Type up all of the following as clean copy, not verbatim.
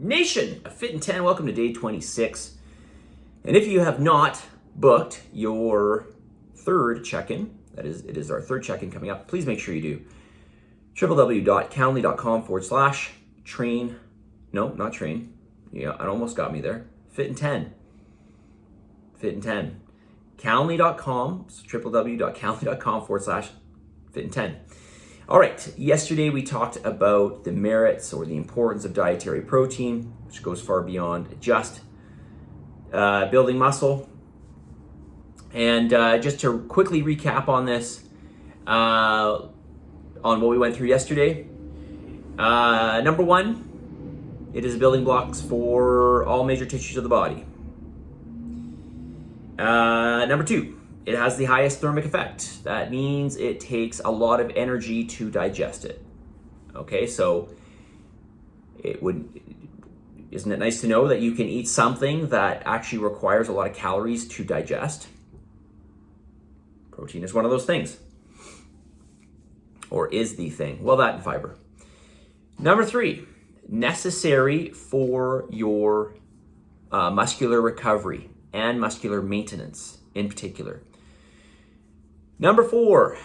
Nation of Fit in 10, welcome to day 26. And if you have not booked your third check-in, that is, it is our third check-in coming up, please make sure you do. www.calendly.com/train, no, not train, yeah, it almost got me there, Fit in 10. Fit in 10. Calendly.com, so www.calendly.com/fit in 10. All right, yesterday we talked about the merits or the importance of dietary protein, which goes far beyond just building muscle. And just to quickly recap on this, on what we went through yesterday. Number one, it is building blocks for all major tissues of the body. Number two, it has the highest thermic effect. That means it takes a lot of energy to digest it. Okay, so isn't it nice to know that you can eat something that actually requires a lot of calories to digest? Protein is one of those things. Or is the thing. Well, that and fiber. Number three, necessary for your muscular recovery and muscular maintenance in particular. Number four,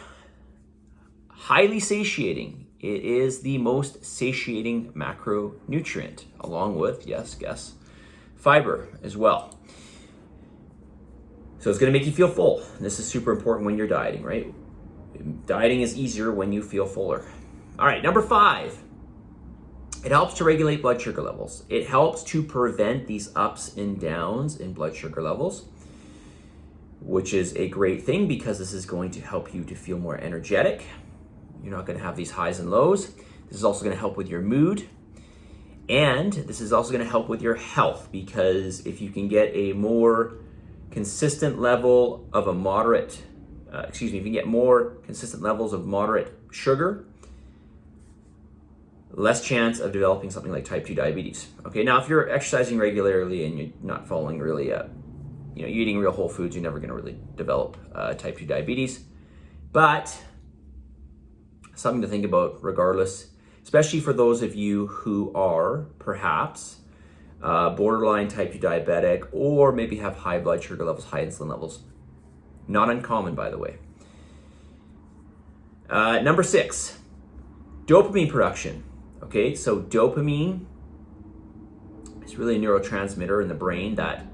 highly satiating. It is the most satiating macronutrient, along with, yes, guess, fiber as well. So it's going to make you feel full. This is super important when you're dieting, right? Dieting is easier when you feel fuller. All right, number five, it helps to regulate blood sugar levels. It helps to prevent these ups and downs in blood sugar levels, which is a great thing because this is going to help you to feel more energetic. You're not going to have these highs and lows. This is also going to help with your mood. And this is also going to help with your health, because if you can get a more consistent level of a moderate, if you can get more consistent levels of moderate sugar, less chance of developing something like type 2 diabetes. Okay, now if you're exercising regularly and you're not following really, you're eating real whole foods, you're never going to really develop type 2 diabetes. But something to think about regardless, especially for those of you who are perhaps borderline type 2 diabetic, or maybe have high blood sugar levels, high insulin levels. Not uncommon, by the way. Number six, dopamine production. Okay, so dopamine is really a neurotransmitter in the brain that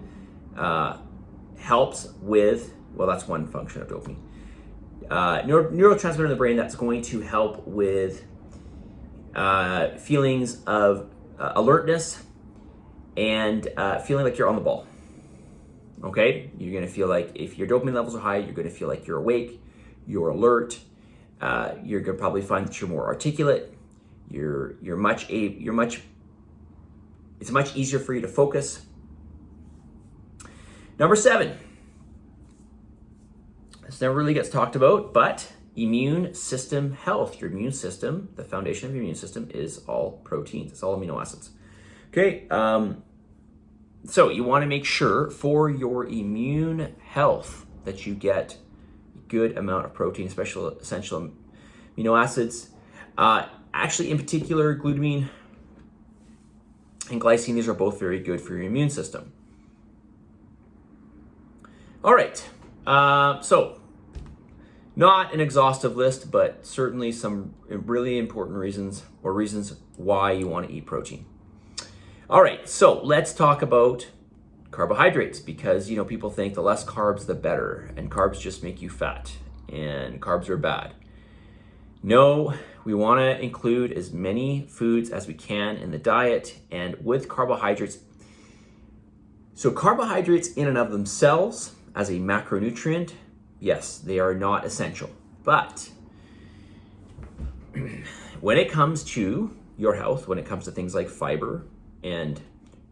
helps with, well, that's one function of dopamine. Neurotransmitter in the brain that's going to help with feelings of alertness and feeling like you're on the ball. Okay, you're going to feel like if your dopamine levels are high, you're going to feel like you're awake, you're alert. You're going to probably find that you're more articulate. It's much easier for you to focus. Number seven, this never really gets talked about, but immune system health. Your immune system, the foundation of your immune system, is all proteins. It's all amino acids. Okay, so you want to make sure for your immune health that you get a good amount of protein, especially essential amino acids. Actually, in particular, glutamine and glycine, these are both very good for your immune system. All right, so not an exhaustive list, but certainly some really important reasons why you want to eat protein. All right, so let's talk about carbohydrates, because people think the less carbs the better, and carbs just make you fat, and carbs are bad. No, we want to include as many foods as we can in the diet, and with carbohydrates. So carbohydrates in and of themselves as a macronutrient, yes, they are not essential. But when it comes to your health, when it comes to things like fiber and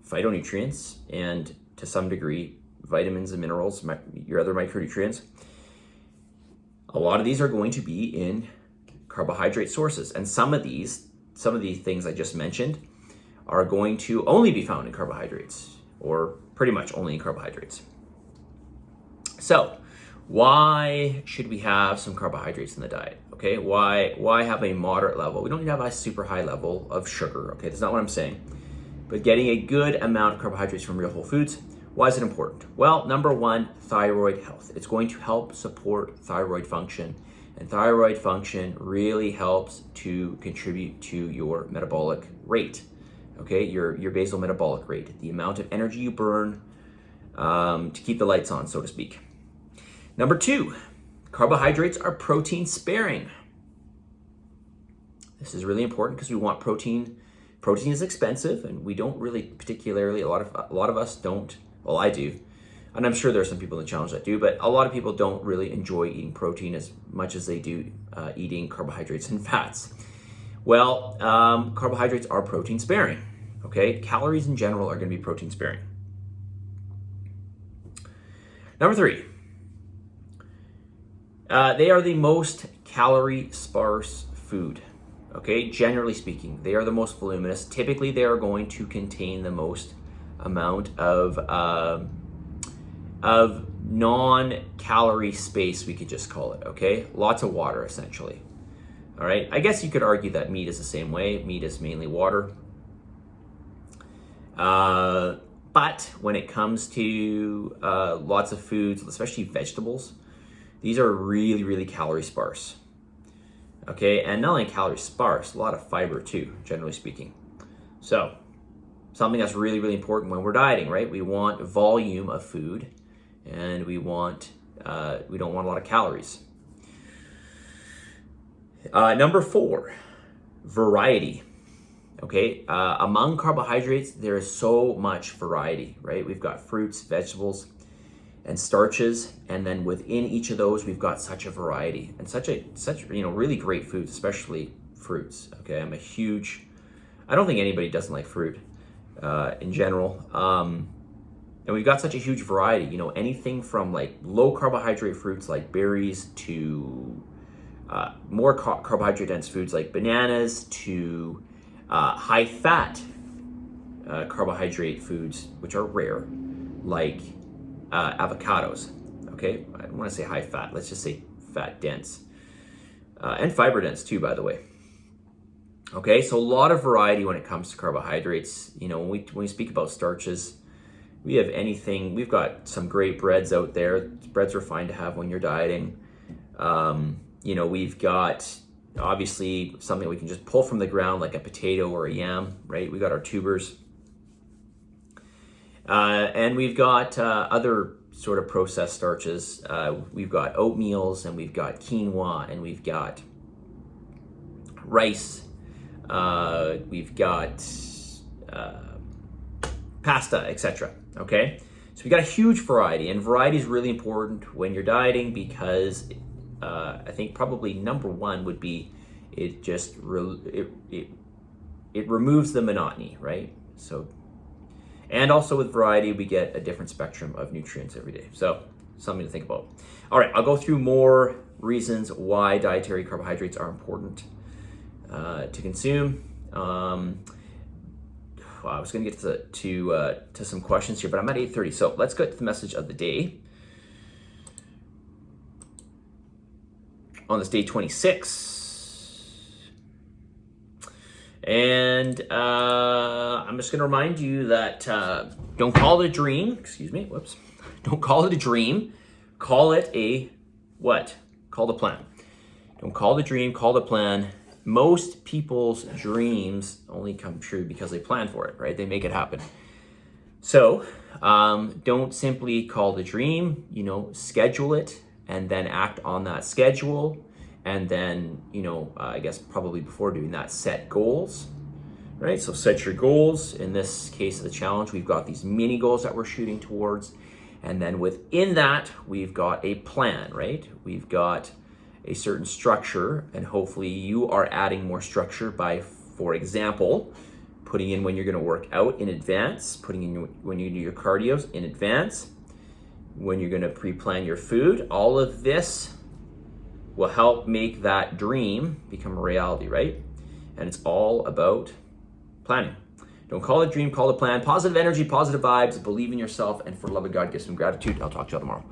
phytonutrients, and to some degree, vitamins and minerals, your other micronutrients, a lot of these are going to be in carbohydrate sources. And some of the things I just mentioned are going to only be found in carbohydrates, or pretty much only in carbohydrates. So why should we have some carbohydrates in the diet? Okay, why have a moderate level? We don't need to have a super high level of sugar. Okay, that's not what I'm saying. but getting a good amount of carbohydrates from real whole foods. Why is it important? Well, number one, thyroid health. It's going to help support thyroid function, and thyroid function really helps to contribute to your metabolic rate, okay? Your basal metabolic rate, the amount of energy you burn to keep the lights on, so to speak. Number two, carbohydrates are protein sparing. This is really important because we want protein. Protein is expensive, and we don't really particularly, a lot of us don't. Well, I do, and I'm sure there are some people in the challenge that do, but a lot of people don't really enjoy eating protein as much as they do eating carbohydrates and fats. Well, carbohydrates are protein sparing, okay? Calories in general are going to be protein sparing. Number three, they are the most calorie sparse food, okay? Generally speaking, they are the most voluminous. Typically, they are going to contain the most amount of non-calorie space, we could just call it, okay? Lots of water, essentially. All right, I guess you could argue that meat is the same way. Meat is mainly water. But when it comes to lots of foods, especially vegetables, these are really, really calorie sparse. Okay, and not only calorie sparse, a lot of fiber too, generally speaking. So, something that's really, really important when we're dieting, right? We want volume of food, and we don't want a lot of calories. Number four, variety. Okay, among carbohydrates, there is so much variety, right? We've got fruits, vegetables, and starches, and then within each of those, we've got such a variety and such really great foods, especially fruits. Okay, I don't think anybody doesn't like fruit in general, and we've got such a huge variety. Anything from like low carbohydrate fruits like berries to more carbohydrate dense foods like bananas to high fat carbohydrate foods, which are rare, like avocados. Okay, I don't want to say high fat, let's just say fat dense, and fiber dense too, by the way. Okay, so a lot of variety when it comes to carbohydrates. When we speak about starches, we've got some great breads out there. Breads are fine to have when you're dieting. We've got obviously something we can just pull from the ground, like a potato or a yam, right? We got our tubers. And we've got other sort of processed starches. We've got oatmeals, and we've got quinoa, and we've got rice. We've got pasta, etc. Okay, so we got a huge variety, and variety is really important when you're dieting because I think probably number one would be it removes the monotony, right? So, and also with variety, we get a different spectrum of nutrients every day. So, something to think about. All right, I'll go through more reasons why dietary carbohydrates are important to consume. I was going to get to some questions here, but I'm at 8:30. So let's get to the message of the day. On this day 26. And I'm just going to remind you that don't call it a dream. Don't call it a dream. Call it a what? Call the plan. Don't call the dream, call the plan. Most people's dreams only come true because they plan for it, right? They make it happen. So don't simply call the dream, schedule it and then act on that schedule. And then, I guess probably before doing that, set goals, right? So set your goals. In this case of the challenge, we've got these mini goals that we're shooting towards. And then within that, we've got a plan, right? We've got a certain structure, and hopefully you are adding more structure by, for example, putting in when you're going to work out in advance, putting in when you do your cardios in advance, when you're going to pre-plan your food. All of this will help make that dream become a reality, right? And it's all about planning. Don't call it a dream, call it a plan. Positive energy, positive vibes, believe in yourself, and for the love of God, give some gratitude. I'll talk to you all tomorrow.